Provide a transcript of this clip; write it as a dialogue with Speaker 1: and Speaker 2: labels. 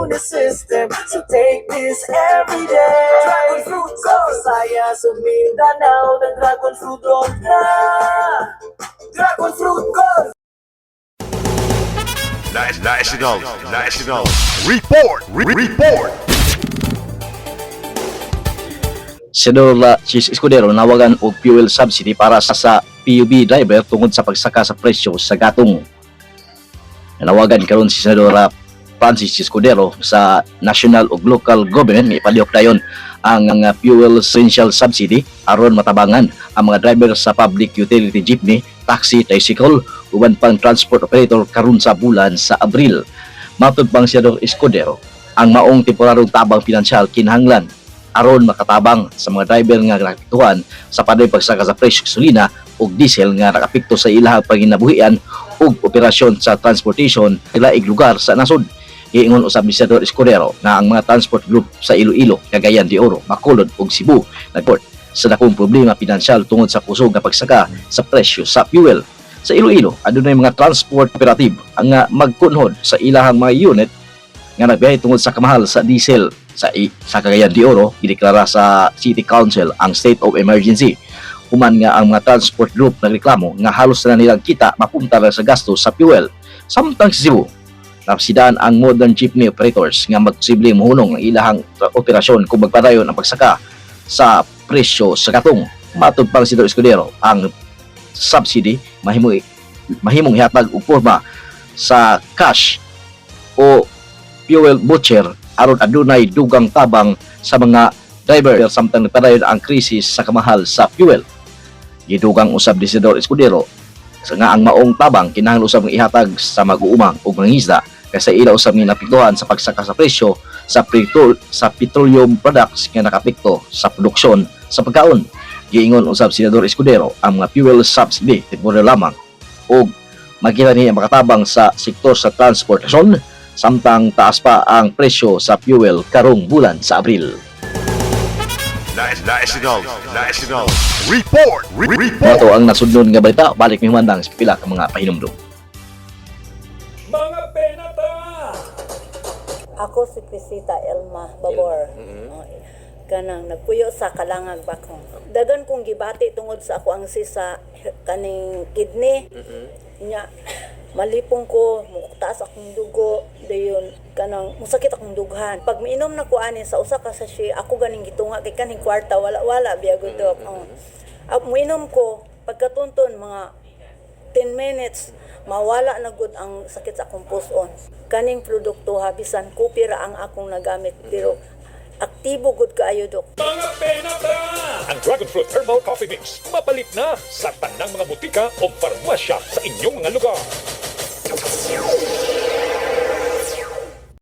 Speaker 1: the system. So take this every day. Dragon fruit ko sa Visaya, sa Mindanao, ng dragon fruit on na. Dragon fruit ko.
Speaker 2: National report.
Speaker 3: Senador Chiz Escudero Nanawagan og fuel subsidy para sa PUV driver tungod sa pagsaka sa presyo sa gatong. Nanawagan karon si Senador Chiz Escudero sa national ug local government nga ipalihok dayon ang fuel essential subsidy aron matabangan ang mga driver sa public utility jeepney, taxi, tricycle uban pang transport operator karon sa bulan sa Abril. Matod pang Senador Escudero, ang maong temporaryong tabang pinansyal kinahanglan aron makatabang sa mga driver nga naapektuhan sa padayon pagsaka sa presyo gasolina ug diesel nga nakapekto sa ilahang panginabuhian ug operasyon sa transportation sa laing lugar sa nasod. Giingon usab ni Senador Escudero na ang mga transport group sa Iloilo, Cagayan de Oro, Bacolod ug Cebu nagport sa dakong problema pinansyal tungod sa kusog nga pagsaka sa presyo sa fuel. Sa Iloilo, adunay mga transport operative ang magkunhod sa ilahang mga unit nga nagbiyahe tungod sa kamahal sa diesel sa Cagayan de Oro. Gideklara sa City Council ang state of emergency. Human nga ang mga transport group nagreklamo nga halos na nilang kita mapunta na sa gasto sa fuel. Samtang sa Cebu, napsidan ang modern jeepney operators nga magposibleng mohunong ang ilahang operasyon kung magpadayon ang pagsaka sa presyo sa gatong. Matod pang Senador Escudero, ang subsidy mahimong ihatag og porma sa cash o fuel voucher aron adunay dugang tabang sa mga driver samtang nagpadayon ang krisis sa kamahal sa fuel. Gidugang usab ni Senador Escudero nga ang maong tabang kinahanglan usab nga ihatag sa mag-uumang ug mangingisda kaysa ila usab ni naapektuhan sa pagsaka sa presyo sa petroleum products nga nakapekto sa produksyon sa pagkaon. Giingon usab si Senador Escudero ang mga fuel subsidy temporary lamang ug makita niya makatabang sa sektor sa transportasyon samtang taas pa ang presyo sa fuel karong bulan sa Abril.
Speaker 2: National report.
Speaker 3: Ito ang nasudnon nga balita, balik mi humandang sa pila ka mga pahinumdum.
Speaker 4: Mga penata!
Speaker 5: Ako si Crisita Elma Babor. Kanang nagpuyo sa kalangag bakong. Dagan kong gibati tungod sa ako ang sisa kaning kidney. Nya malipong ko, muktaas akong dugo, dayon kanang musakit akong dughan. Pag miinom na ko ani sa usa ka sachet, ako ganing gitunga kay kaning kwarta wala biya gud dok. Muinom ko pagkatunton mga 10 minutes mawala na gud ang sakit sa akong puson. Kaning produkto habisan kupira ang akong nagamit pero aktibo gud kaayo dok.
Speaker 4: Mga penata! Ang Dragon Fruit Herbal Coffee Mix mapalit na sa tanang mga butika o farmasya sa inyong mga lugar.